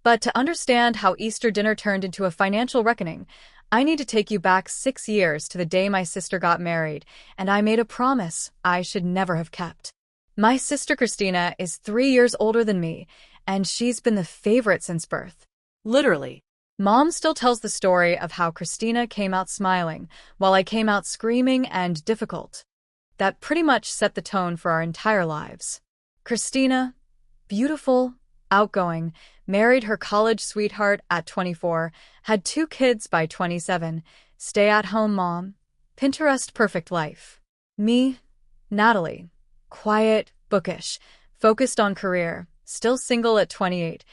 But to understand how Easter dinner turned into a financial reckoning, I need to take you back 6 years to the day my sister got married, and I made a promise I should never have kept. My sister Christina is 3 years older than me, and she's been the favorite since birth. Literally. Mom still tells the story of how Christina came out smiling, while I came out screaming and difficult. That pretty much set the tone for our entire lives. Christina, beautiful, outgoing, married her college sweetheart at 24, had 2 kids by 27, stay-at-home mom, Pinterest perfect life. Me, Natalie, quiet, bookish, focused on career, still single at 28,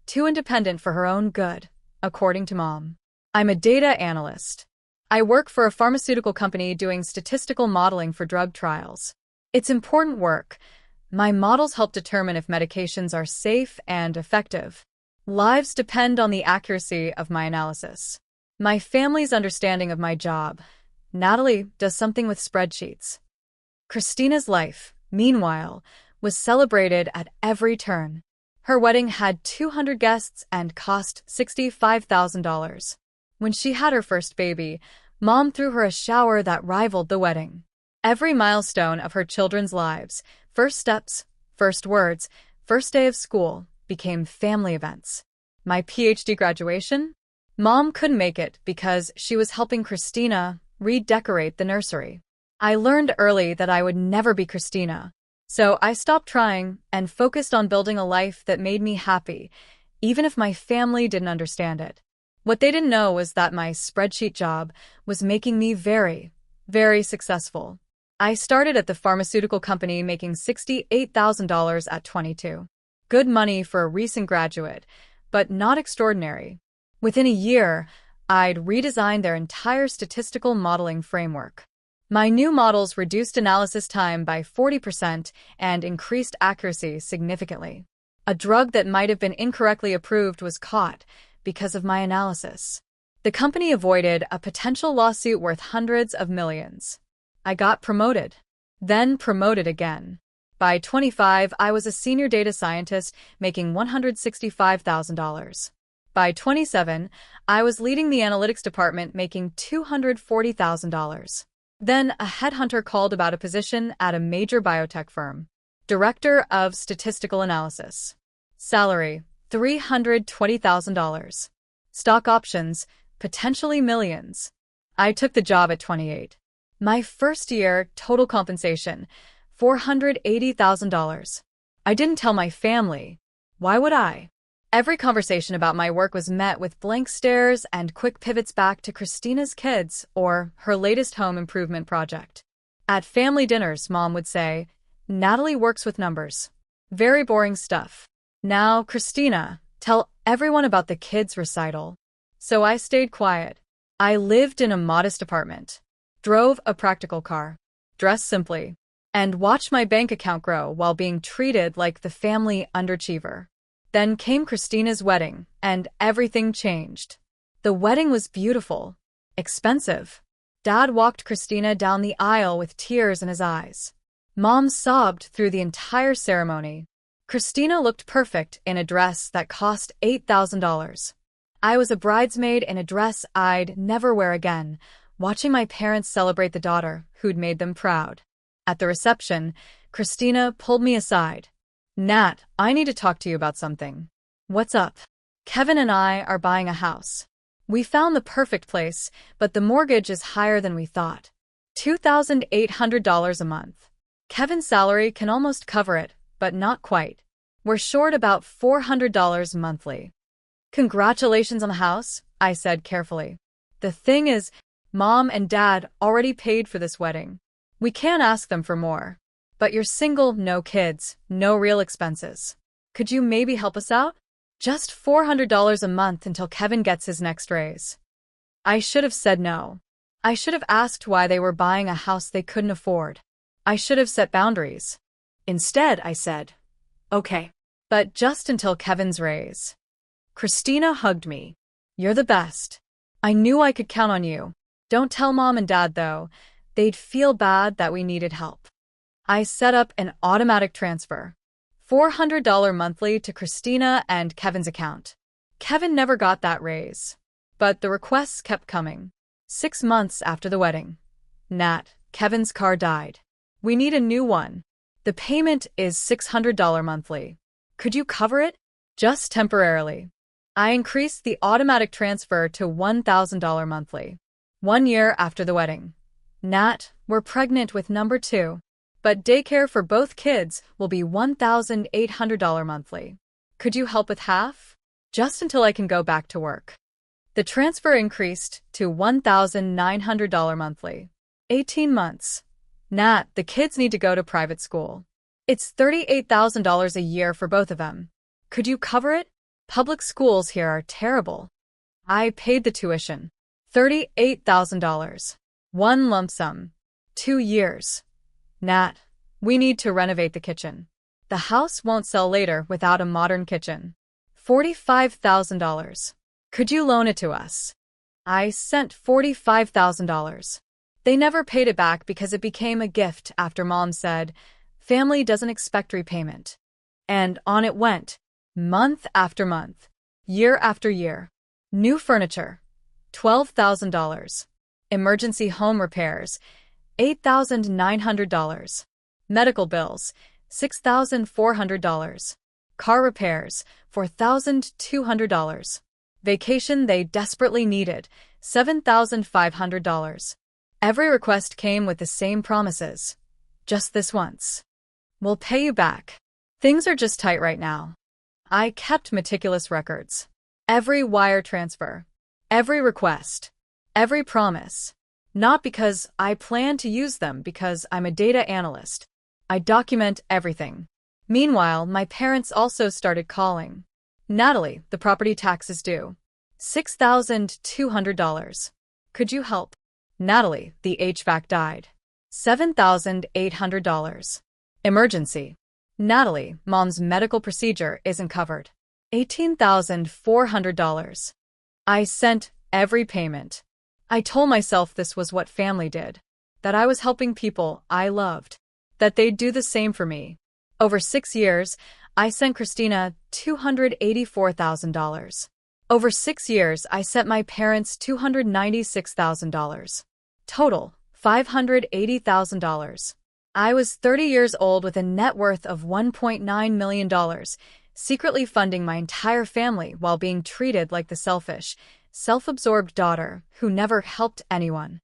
too independent for her own good, according to mom. I'm a data analyst. I work for a pharmaceutical company doing statistical modeling for drug trials. It's important work. My models help determine if medications are safe and effective. Lives depend on the accuracy of my analysis. My family's understanding of my job. Natalie does something with spreadsheets. Christina's life, meanwhile, was celebrated at every turn. Her wedding had 200 guests and cost $65,000. When she had her first baby, Mom threw her a shower that rivaled the wedding. Every milestone of her children's lives, first steps, first words, first day of school, became family events. My PhD graduation? Mom couldn't make it because she was helping Christina redecorate the nursery. I learned early that I would never be Christina, so I stopped trying and focused on building a life that made me happy, even if my family didn't understand it. What they didn't know was that my spreadsheet job was making me very, very successful. I started at the pharmaceutical company making $68,000 at 22. Good money for a recent graduate, but not extraordinary. Within a year, I'd redesigned their entire statistical modeling framework. My new models reduced analysis time by 40% and increased accuracy significantly. A drug that might have been incorrectly approved was caught because of my analysis. The company avoided a potential lawsuit worth hundreds of millions. I got promoted, then promoted again. By 25, I was a senior data scientist making $165,000. By 27, I was leading the analytics department making $240,000. Then a headhunter called about a position at a major biotech firm. Director of Statistical Analysis. Salary, $320,000. Stock options, potentially millions. I took the job at 28. My first year, total compensation, $480,000. I didn't tell my family. Why would I? Every conversation about my work was met with blank stares and quick pivots back to Christina's kids or her latest home improvement project. At family dinners, Mom would say, "Natalie works with numbers. Very boring stuff. Now, Christina, tell everyone about the kids' recital." So I stayed quiet. I lived in a modest apartment, drove a practical car, dressed simply, and watched my bank account grow while being treated like the family underachiever. Then came Christina's wedding, and everything changed. The wedding was beautiful, expensive. Dad walked Christina down the aisle with tears in his eyes. Mom sobbed through the entire ceremony. Christina looked perfect in a dress that cost $8,000. I was a bridesmaid in a dress I'd never wear again, watching my parents celebrate the daughter who'd made them proud. At the reception, Christina pulled me aside. "Nat, I need to talk to you about something." "What's up?" "Kevin and I are buying a house. We found the perfect place, but the mortgage is higher than we thought. $2,800 a month. Kevin's salary can almost cover it, but not quite. We're short about $400 monthly." "Congratulations on the house," I said carefully. "The thing is, Mom and Dad already paid for this wedding. We can't ask them for more. But you're single, no kids, no real expenses. Could you maybe help us out? Just $400 a month until Kevin gets his next raise." I should have said no. I should have asked why they were buying a house they couldn't afford. I should have set boundaries. Instead, I said, "Okay, but just until Kevin's raise." Christina hugged me. "You're the best. I knew I could count on you. Don't tell Mom and Dad, though. They'd feel bad that we needed help." I set up an automatic transfer. $400 monthly to Christina and Kevin's account. Kevin never got that raise. But the requests kept coming. 6 months after the wedding. Nat, Kevin's car died. We need a new one. The payment is $600 monthly. Could you cover it? Just temporarily. I increased the automatic transfer to $1,000 monthly. 1 year after the wedding. Nat, we're pregnant with number 2. But daycare for both kids will be $1,800 monthly. Could you help with half? Just until I can go back to work. The transfer increased to $1,900 monthly. 18 months. Nat, the kids need to go to private school. It's $38,000 a year for both of them. Could you cover it? Public schools here are terrible. I paid the tuition. $38,000. One lump sum. 2 years. Nat, we need to renovate the kitchen. The house won't sell later without a modern kitchen. $45,000. Could you loan it to us? I sent $45,000. They never paid it back because it became a gift after Mom said, "Family doesn't expect repayment." And on it went, month after month, year after year. New furniture, $12,000. Emergency home repairs, $8,900. Medical bills, $6,400. Car repairs, $4,200. Vacation they desperately needed, $7,500. Every request came with the same promises. Just this once. We'll pay you back. Things are just tight right now. I kept meticulous records. Every wire transfer. Every request. Every promise. Not because I plan to use them, because I'm a data analyst. I document everything. Meanwhile, my parents also started calling. Natalie, the property tax is due. $6,200. Could you help? Natalie, the HVAC died. $7,800. Emergency. Natalie, Mom's medical procedure isn't covered. $18,400. I sent every payment. I told myself this was what family did. That I was helping people I loved. That they'd do the same for me. Over 6 years, I sent Christina $284,000. Over 6 years, I sent my parents $296,000. Total, $580,000. I was 30 years old with a net worth of $1.9 million, secretly funding my entire family while being treated like the selfish, self-absorbed daughter who never helped anyone.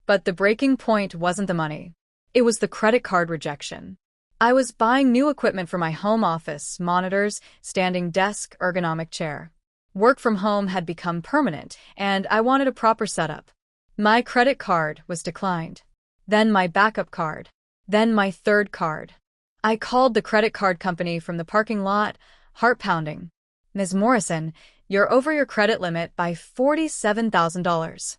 But the breaking point wasn't the money. It was the credit card rejection. I was buying new equipment for my home office, monitors, standing desk, ergonomic chair. Work from home had become permanent, and I wanted a proper setup. My credit card was declined. Then my backup card. Then my third card. I called the credit card company from the parking lot, heart pounding. "Ms. Morrison, you're over your credit limit by $47,000.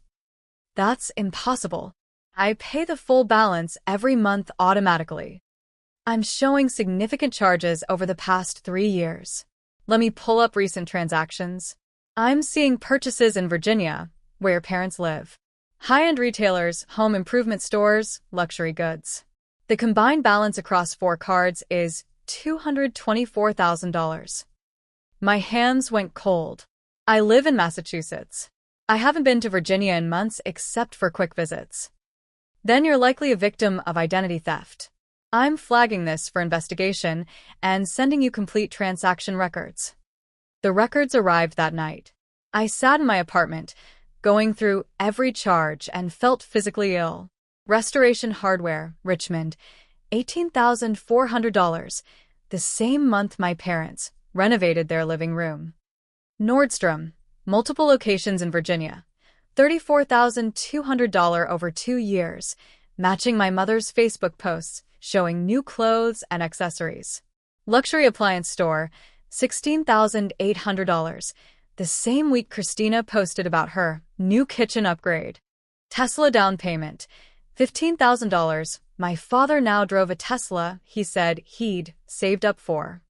That's impossible. I pay the full balance every month automatically. I'm showing significant charges over the past 3 years. Let me pull up recent transactions. I'm seeing purchases in Virginia, where your parents live. High-end retailers, home improvement stores, luxury goods. The combined balance across 4 cards is $224,000. My hands went cold. I live in Massachusetts. I haven't been to Virginia in months except for quick visits. Then you're likely a victim of identity theft. I'm flagging this for investigation and sending you complete transaction records." The records arrived that night. I sat in my apartment, going through every charge and felt physically ill. Restoration Hardware, Richmond, $18,400, the same month my parents renovated their living room. Nordstrom, multiple locations in Virginia, $34,200 over 2 years, matching my mother's Facebook posts showing new clothes and accessories. Luxury appliance store, $16,800, the same week Christina posted about her new kitchen upgrade. Tesla down payment, $15,000. My father now drove a Tesla he said he'd saved up for.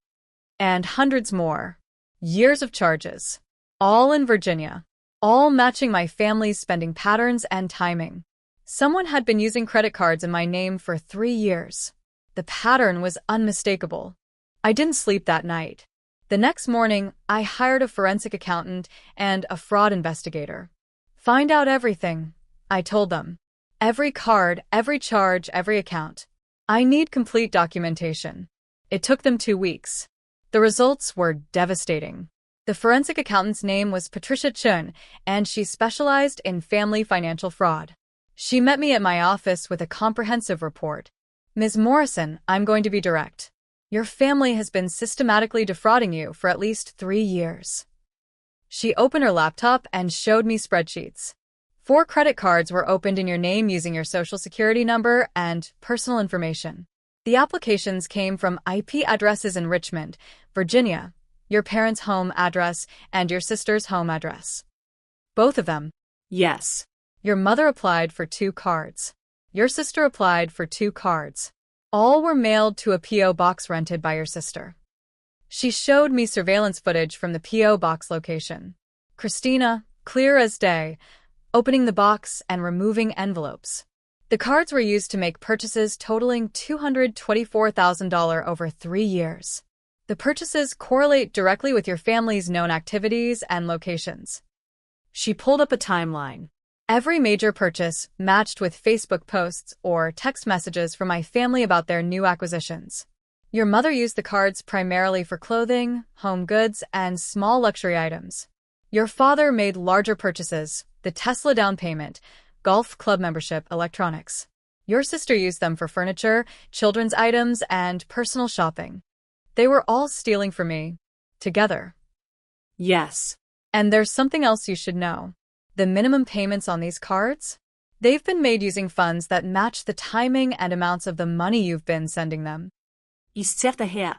And hundreds more. Years of charges. All in Virginia. All matching my family's spending patterns and timing. Someone had been using credit cards in my name for 3 years. The pattern was unmistakable. I didn't sleep that night. The next morning, I hired a forensic accountant and a fraud investigator. Find out everything, I told them. Every card, every charge, every account. I need complete documentation. It took them 2 weeks. The results were devastating. The forensic accountant's name was Patricia Chun, and she specialized in family financial fraud. She met me at my office with a comprehensive report. Ms. Morrison, I'm going to be direct. Your family has been systematically defrauding you for at least 3 years. She opened her laptop and showed me spreadsheets. 4 credit cards were opened in your name using your social security number and personal information. The applications came from IP addresses in Richmond, Virginia, your parents' home address, and your sister's home address. Both of them. Yes. Your mother applied for 2 cards. Your sister applied for 2 cards. All were mailed to a P.O. box rented by your sister. She showed me surveillance footage from the P.O. box location. Christina, clear as day, opening the box and removing envelopes. The cards were used to make purchases totaling $224,000 over 3 years. The purchases correlate directly with your family's known activities and locations. She pulled up a timeline. Every major purchase matched with Facebook posts or text messages from my family about their new acquisitions. Your mother used the cards primarily for clothing, home goods, and small luxury items. Your father made larger purchases, the Tesla down payment, golf club membership, electronics. Your sister used them for furniture, children's items, and personal shopping. They were all stealing from me. Together. Yes. And there's something else you should know. The minimum payments on these cards? They've been made using funds that match the timing and amounts of the money you've been sending them. I ser det her.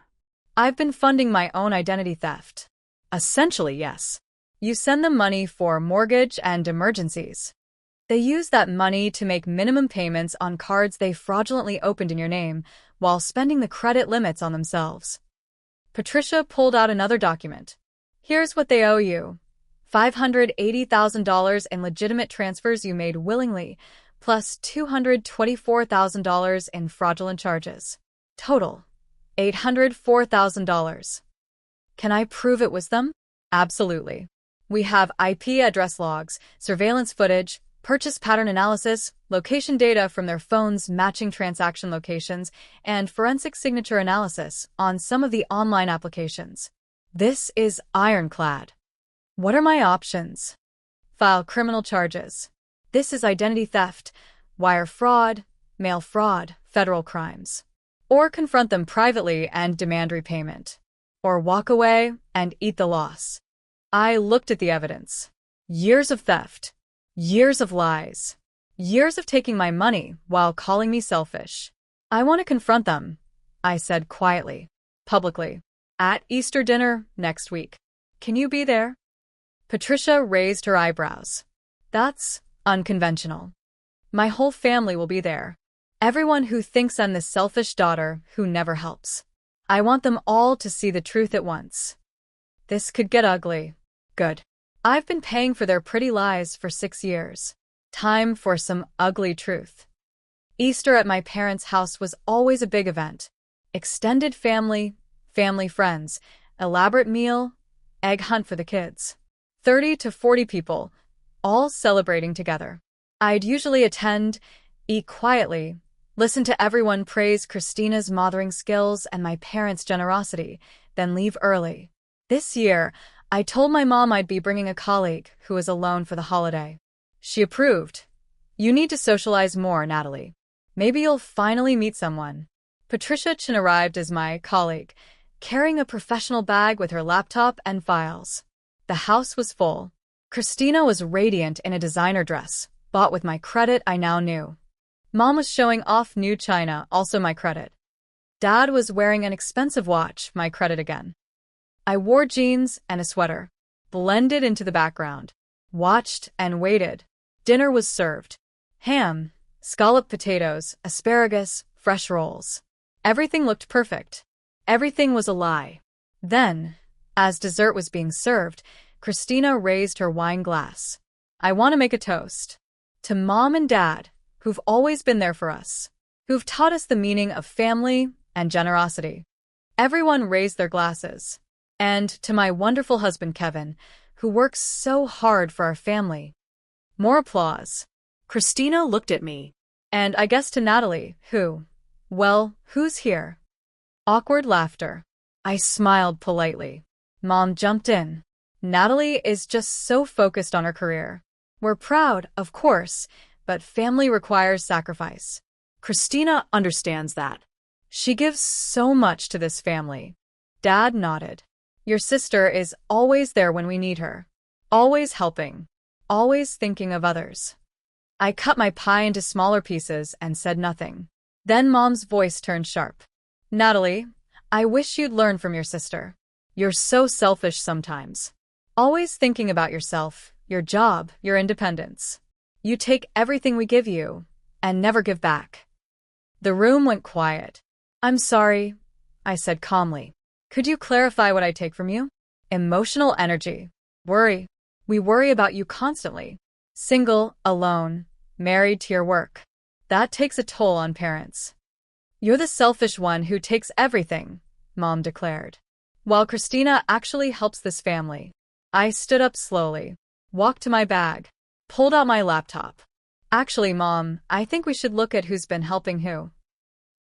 I've been funding my own identity theft. Essentially, yes. You send them money for mortgage and emergencies. They use that money to make minimum payments on cards they fraudulently opened in your name while spending the credit limits on themselves. Patricia pulled out another document. Here's what they owe you. $580,000 in legitimate transfers you made willingly, plus $224,000 in fraudulent charges. Total, $804,000. Can I prove it was them? Absolutely. We have IP address logs, surveillance footage, purchase pattern analysis, location data from their phones matching transaction locations, and forensic signature analysis on some of the online applications. This is ironclad. What are my options? File criminal charges. This is identity theft, wire fraud, mail fraud, federal crimes. Or confront them privately and demand repayment. Or walk away and eat the loss. I looked at the evidence. Years of theft. Years of lies. Years of taking my money while calling me selfish. I want to confront them, I said quietly, publicly, at Easter dinner next week. Can you be there? Patricia raised her eyebrows. That's unconventional. My whole family will be there. Everyone who thinks I'm the selfish daughter who never helps. I want them all to see the truth at once. This could get ugly. Good. I've been paying for their pretty lies for 6 years. Time for some ugly truth. Easter at my parents' house was always a big event. Extended family, family friends, elaborate meal, egg hunt for the kids. 30 to 40 people, all celebrating together. I'd usually attend, eat quietly, listen to everyone praise Christina's mothering skills and my parents' generosity, then leave early. This year, I told my mom I'd be bringing a colleague who was alone for the holiday. She approved. You need to socialize more, Natalie. Maybe you'll finally meet someone. Patricia Chin arrived as my colleague, carrying a professional bag with her laptop and files. The house was full. Christina was radiant in a designer dress, bought with my credit I now knew. Mom was showing off new china, also my credit. Dad was wearing an expensive watch, my credit again. I wore jeans and a sweater, blended into the background, watched and waited. Dinner was served. Ham, scalloped potatoes, asparagus, fresh rolls. Everything looked perfect. Everything was a lie. Then, as dessert was being served, Christina raised her wine glass. I want to make a toast. To Mom and Dad, who've always been there for us, who've taught us the meaning of family and generosity. Everyone raised their glasses. And to my wonderful husband Kevin, who works so hard for our family. More applause. Christina looked at me. And I guess to Natalie, well, who's here? Awkward laughter. I smiled politely. Mom jumped in. Natalie is just so focused on her career. We're proud, of course, but family requires sacrifice. Christina understands that. She gives so much to this family. Dad nodded. Your sister is always there when we need her. Always helping. Always thinking of others. I cut my pie into smaller pieces and said nothing. Then Mom's voice turned sharp. Natalie, I wish you'd learn from your sister. You're so selfish sometimes. Always thinking about yourself, your job, your independence. You take everything we give you and never give back. The room went quiet. I'm sorry, I said calmly. Could you clarify what I take from you? Emotional energy. Worry. We worry about you constantly. Single, alone, married to your work. That takes a toll on parents. You're the selfish one who takes everything, Mom declared. While Christina actually helps this family. I stood up slowly, walked to my bag, pulled out my laptop. Actually, Mom, I think we should look at who's been helping who.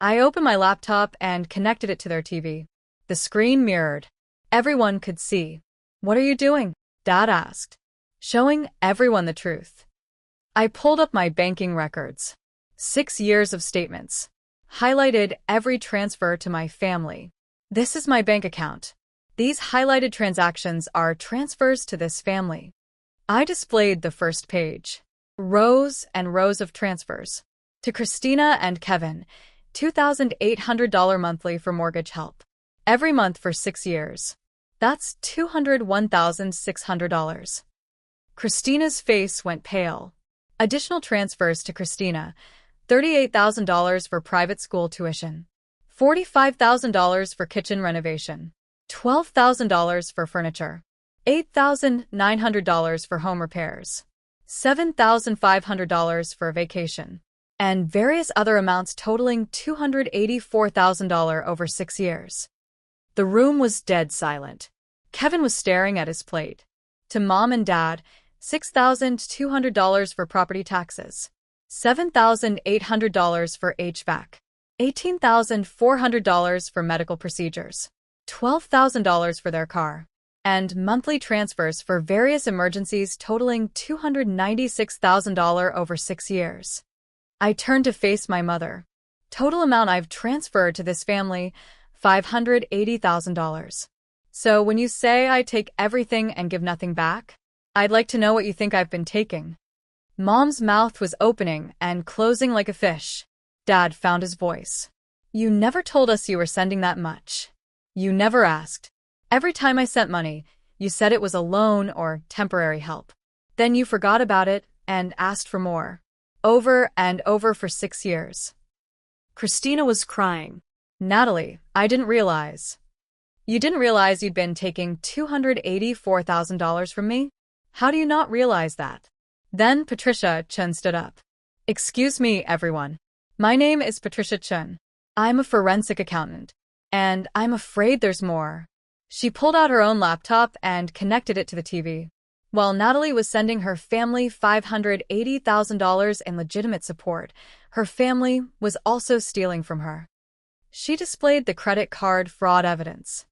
I opened my laptop and connected it to their TV. The screen mirrored. Everyone could see. What are you doing? Dad asked. Showing everyone the truth. I pulled up my banking records. 6 years of statements. Highlighted every transfer to my family. This is my bank account. These highlighted transactions are transfers to this family. I displayed the first page. Rows and rows of transfers. To Christina and Kevin, $2,800 monthly for mortgage help. Every month for 6 years. That's $201,600. Christina's face went pale. Additional transfers to Christina, $38,000 for private school tuition, $45,000 for kitchen renovation, $12,000 for furniture, $8,900 for home repairs, $7,500 for a vacation, and various other amounts totaling $284,000 over 6 years. The room was dead silent. Kevin was staring at his plate. To Mom and Dad, $6,200 for property taxes, $7,800 for HVAC, $18,400 for medical procedures, $12,000 for their car, and monthly transfers for various emergencies totaling $296,000 over 6 years. I turned to face my mother. Total amount I've transferred to this family, $580,000. So when you say I take everything and give nothing back, I'd like to know what you think I've been taking. Mom's mouth was opening and closing like a fish. Dad found his voice. You never told us you were sending that much. You never asked. Every time I sent money, you said it was a loan or temporary help. Then you forgot about it and asked for more. Over and over for 6 years. Christina was crying. Natalie, I didn't realize. You didn't realize you'd been taking $284,000 from me? How do you not realize that? Then Patricia Chen stood up. Excuse me, everyone. My name is Patricia Chen. I'm a forensic accountant. And I'm afraid there's more. She pulled out her own laptop and connected it to the TV. While Natalie was sending her family $580,000 in legitimate support, her family was also stealing from her. She displayed the credit card fraud evidence.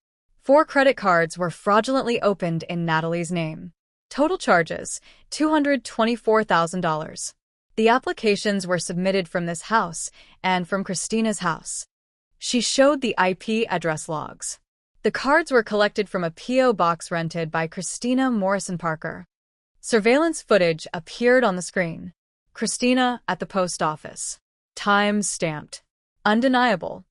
4 credit cards were fraudulently opened in Natalie's name. Total charges, $224,000. The applications were submitted from this house and from Christina's house. She showed the IP address logs. The cards were collected from a P.O. box rented by Christina Morrison Parker. Surveillance footage appeared on the screen. Christina at the post office. Time stamped. Undeniable.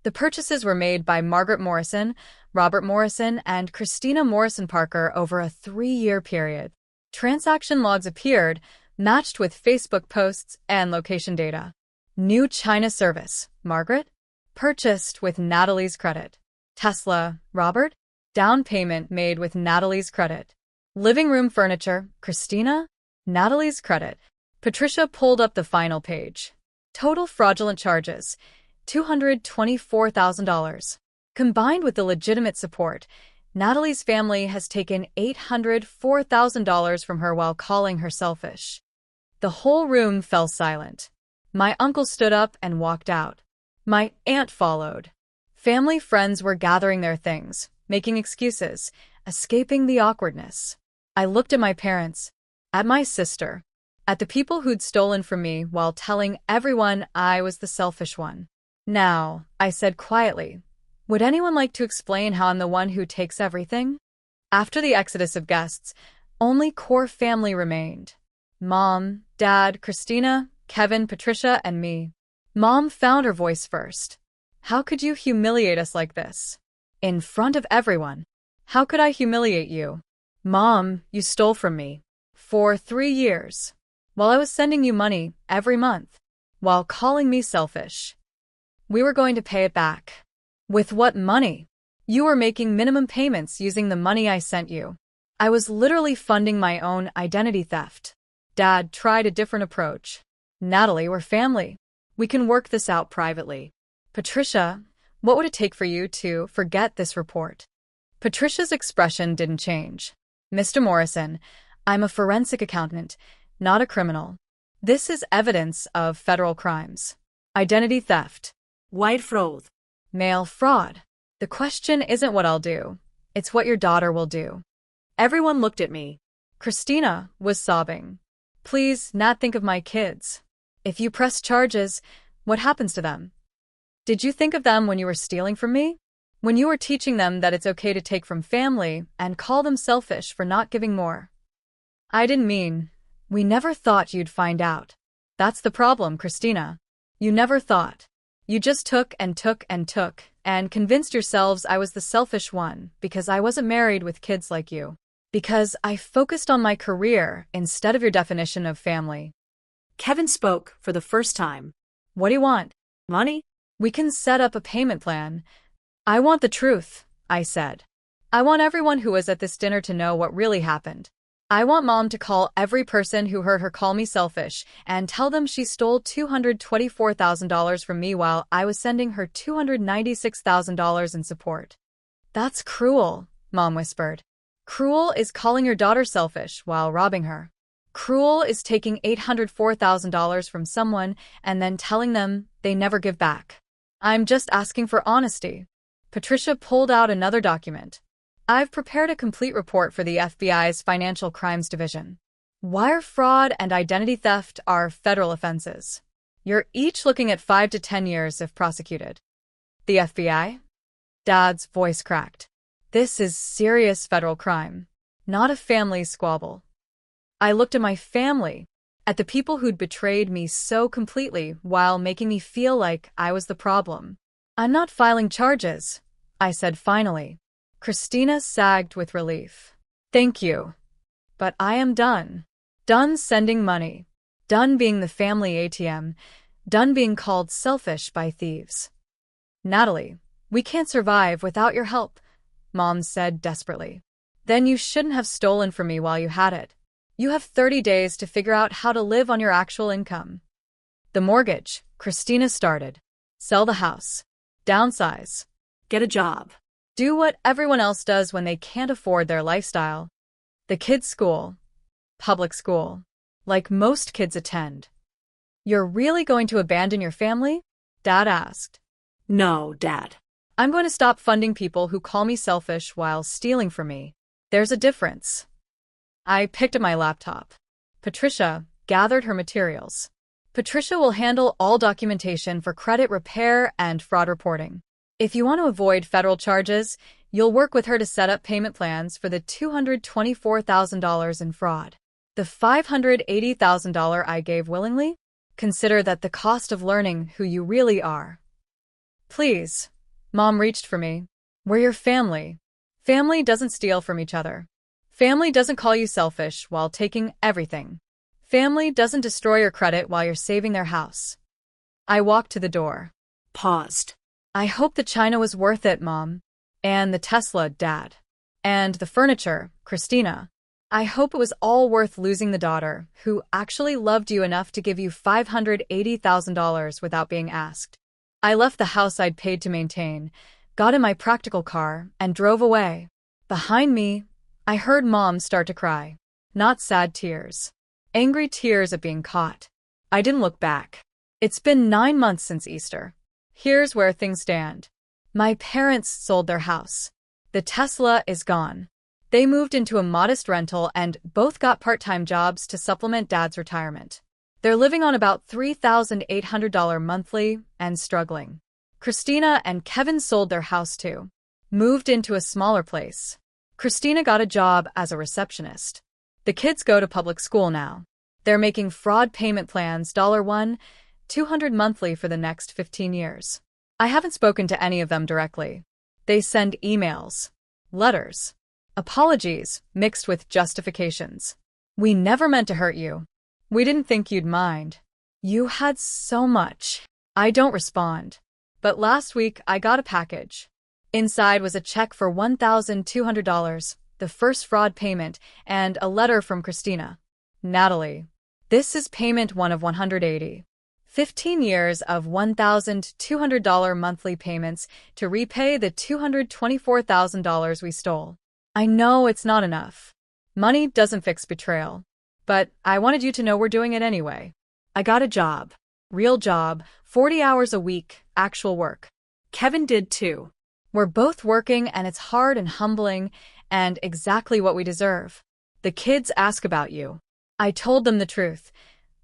The purchases were made by Margaret Morrison, Robert Morrison, and Christina Morrison Parker over a 3-year period. Transaction logs appeared, matched with Facebook posts and location data. New China service, Margaret? Purchased with Natalie's credit. Tesla, Robert? Down payment made with Natalie's credit. Living room furniture, Christina? Natalie's credit. Patricia pulled up the final page. Total fraudulent charges, $224,000. Combined with the legitimate support, Natalie's family has taken $804,000 from her while calling her selfish. The whole room fell silent. My uncle stood up and walked out. My aunt followed. Family friends were gathering their things, making excuses, escaping the awkwardness. I looked at my parents, at my sister, at the people who'd stolen from me while telling everyone I was the selfish one. Now, I said quietly, would anyone like to explain how I'm the one who takes everything? After the exodus of guests, only core family remained. Mom, Dad, Christina, Kevin, Patricia, and me. Mom found her voice first. How could you humiliate us like this? In front of everyone. How could I humiliate you? Mom, you stole from me. For 3 years. While I was sending you money every month. While calling me selfish. We were going to pay it back. With what money? You were making minimum payments using the money I sent you. I was literally funding my own identity theft. Dad tried a different approach. Natalie, we're family. We can work this out privately. Patricia, what would it take for you to forget this report? Patricia's expression didn't change. Mr. Morrison, I'm a forensic accountant, not a criminal. This is evidence of federal crimes. Identity theft. White fraud. Mail fraud. The question isn't what I'll do. It's what your daughter will do. Everyone looked at me. Christina was sobbing. Please, Nat, think of my kids. If you press charges, what happens to them? Did you think of them when you were stealing from me? When you were teaching them that it's okay to take from family and call them selfish for not giving more? I didn't mean. We never thought you'd find out. That's the problem, Christina. You never thought. You just took and took and took, and convinced yourselves I was the selfish one because I wasn't married with kids like you. Because I focused on my career instead of your definition of family. Kevin spoke for the first time. What do you want? Money? We can set up a payment plan. I want the truth, I said. I want everyone who was at this dinner to know what really happened. I want Mom to call every person who heard her call me selfish and tell them she stole $224,000 from me while I was sending her $296,000 in support. That's cruel, Mom whispered. Cruel is calling your daughter selfish while robbing her. Cruel is taking $804,000 from someone and then telling them they never give back. I'm just asking for honesty. Patricia pulled out another document. I've prepared a complete report for the FBI's Financial Crimes Division. Wire fraud and identity theft are federal offenses. You're each looking at 5 to 10 years if prosecuted. The FBI? Dad's voice cracked. This is serious federal crime, not a family squabble. I looked at my family, at the people who'd betrayed me so completely while making me feel like I was the problem. I'm not filing charges, I said finally. Christina sagged with relief. Thank you. But I am done. Done sending money. Done being the family ATM. Done being called selfish by thieves. Natalie, we can't survive without your help, Mom said desperately. Then you shouldn't have stolen from me while you had it. You have 30 days to figure out how to live on your actual income. The mortgage, Christina started. Sell the house. Downsize. Get a job. Do what everyone else does when they can't afford their lifestyle. The kids' school. Public school. Like most kids attend. You're really going to abandon your family? Dad asked. No, Dad. I'm going to stop funding people who call me selfish while stealing from me. There's a difference. I picked up my laptop. Patricia gathered her materials. Patricia will handle all documentation for credit repair and fraud reporting. If you want to avoid federal charges, you'll work with her to set up payment plans for the $224,000 in fraud. The $580,000 I gave willingly? Consider that the cost of learning who you really are. Please. Mom reached for me. We're your family. Family doesn't steal from each other. Family doesn't call you selfish while taking everything. Family doesn't destroy your credit while you're saving their house. I walked to the door. Paused. I hope the china was worth it, Mom. And the Tesla, Dad. And the furniture, Christina. I hope it was all worth losing the daughter who actually loved you enough to give you $580,000 without being asked. I left the house I'd paid to maintain, got in my practical car, and drove away. Behind me, I heard Mom start to cry. Not sad tears. Angry tears at being caught. I didn't look back. It's been 9 months since Easter. Here's where things stand. My parents sold their house. The Tesla is gone. They moved into a modest rental and both got part-time jobs to supplement Dad's retirement. They're living on about $3,800 monthly and struggling. Christina and Kevin sold their house too. Moved into a smaller place. Christina got a job as a receptionist. The kids go to public school now. They're making fraud payment plans $1, $200 monthly for the next 15 years. I haven't spoken to any of them directly. They send emails, letters, apologies mixed with justifications. We never meant to hurt you. We didn't think you'd mind. You had so much. I don't respond. But last week I got a package. Inside was a check for $1,200, the first fraud payment, and a letter from Christina. Natalie. This is payment 1 of 180. 15 years of $1,200 monthly payments to repay the $224,000 we stole. I know it's not enough. Money doesn't fix betrayal. But I wanted you to know we're doing it anyway. I got a job. Real job, 40 hours a week, actual work. Kevin did too. We're both working and it's hard and humbling and exactly what we deserve. The kids ask about you. I told them the truth,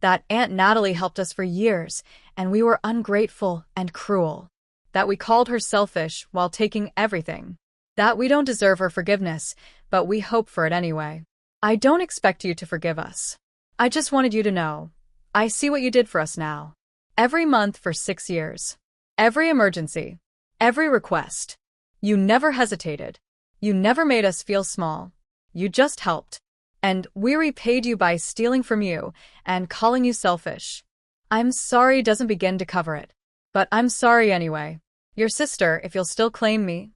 that Aunt Natalie helped us for years and we were ungrateful and cruel. That we called her selfish while taking everything. That we don't deserve her forgiveness, but we hope for it anyway. I don't expect you to forgive us. I just wanted you to know. I see what you did for us now. Every month for 6 years. Every emergency. Every request. You never hesitated. You never made us feel small. You just helped. And we repaid you by stealing from you and calling you selfish. I'm sorry doesn't begin to cover it. But I'm sorry anyway. Your sister, if you'll still claim me.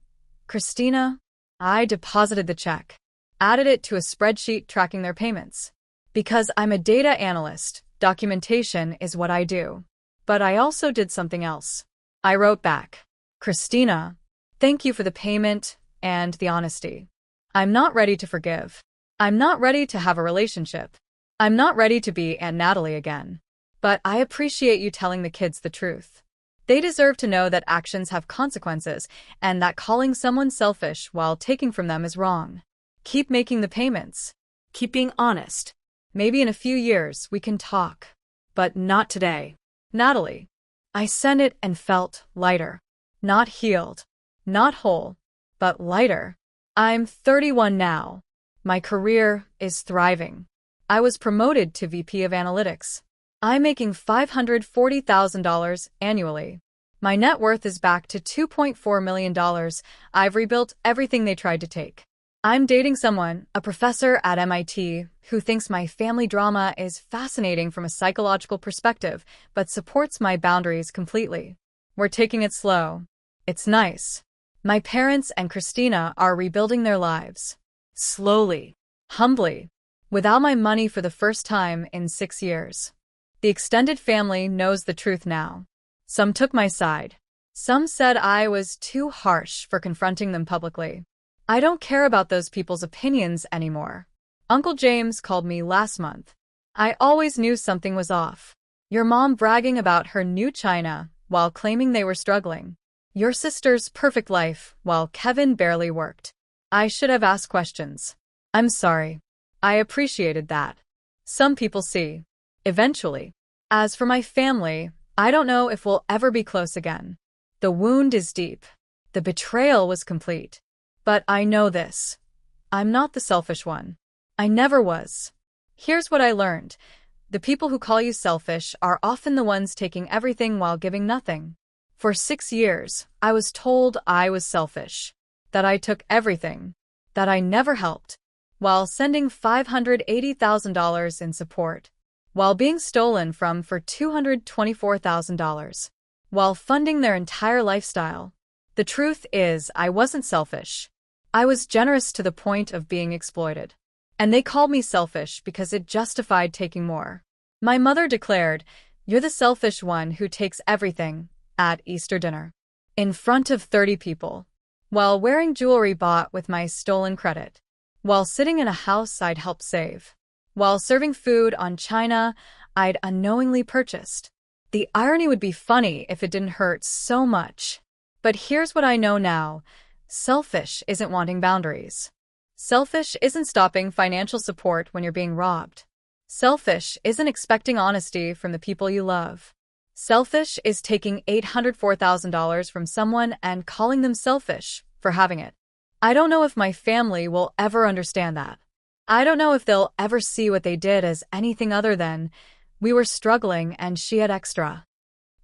Christina, I deposited the check. Added it to a spreadsheet tracking their payments. Because I'm a data analyst, documentation is what I do. But I also did something else. I wrote back. Christina, thank you for the payment and the honesty. I'm not ready to forgive. I'm not ready to have a relationship. I'm not ready to be Aunt Natalie again. But I appreciate you telling the kids the truth. They deserve to know that actions have consequences and that calling someone selfish while taking from them is wrong. Keep making the payments. Keep being honest. Maybe in a few years we can talk. But not today. Natalie. I sent it and felt lighter. Not healed. Not whole. But lighter. I'm 31 now. My career is thriving. I was promoted to VP of Analytics. I'm making $540,000 annually. My net worth is back to $2.4 million. I've rebuilt everything they tried to take. I'm dating someone, a professor at MIT, who thinks my family drama is fascinating from a psychological perspective, but supports my boundaries completely. We're taking it slow. It's nice. My parents and Christina are rebuilding their lives. Slowly. Humbly. Without my money for the first time in 6 years. The extended family knows the truth now. Some took my side. Some said I was too harsh for confronting them publicly. I don't care about those people's opinions anymore. Uncle James called me last month. I always knew something was off. Your mom bragging about her new china while claiming they were struggling. Your sister's perfect life while Kevin barely worked. I should have asked questions. I'm sorry. I appreciated that. Some people see. Eventually. As for my family, I don't know if we'll ever be close again. The wound is deep. The betrayal was complete. But I know this. I'm not the selfish one. I never was. Here's what I learned. The people who call you selfish are often the ones taking everything while giving nothing. For 6 years, I was told I was selfish. That I took everything. That I never helped. While sending $580,000 in support. While being stolen from for $224,000. While funding their entire lifestyle. The truth is, I wasn't selfish. I was generous to the point of being exploited. And they called me selfish because it justified taking more. My mother declared, "You're the selfish one who takes everything," at Easter dinner. In front of 30 people. while wearing jewelry bought with my stolen credit, while sitting in a house I'd helped save, while serving food on china I'd unknowingly purchased. The irony would be funny if it didn't hurt so much. But here's what I know now. Selfish isn't wanting boundaries. Selfish isn't stopping financial support when you're being robbed. Selfish isn't expecting honesty from the people you love. Selfish is taking $804,000 from someone and calling them selfish for having it. I don't know if my family will ever understand that. I don't know if they'll ever see what they did as anything other than, we were struggling and she had extra.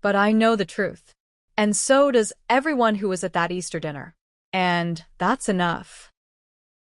But I know the truth. And so does everyone who was at that Easter dinner. And that's enough.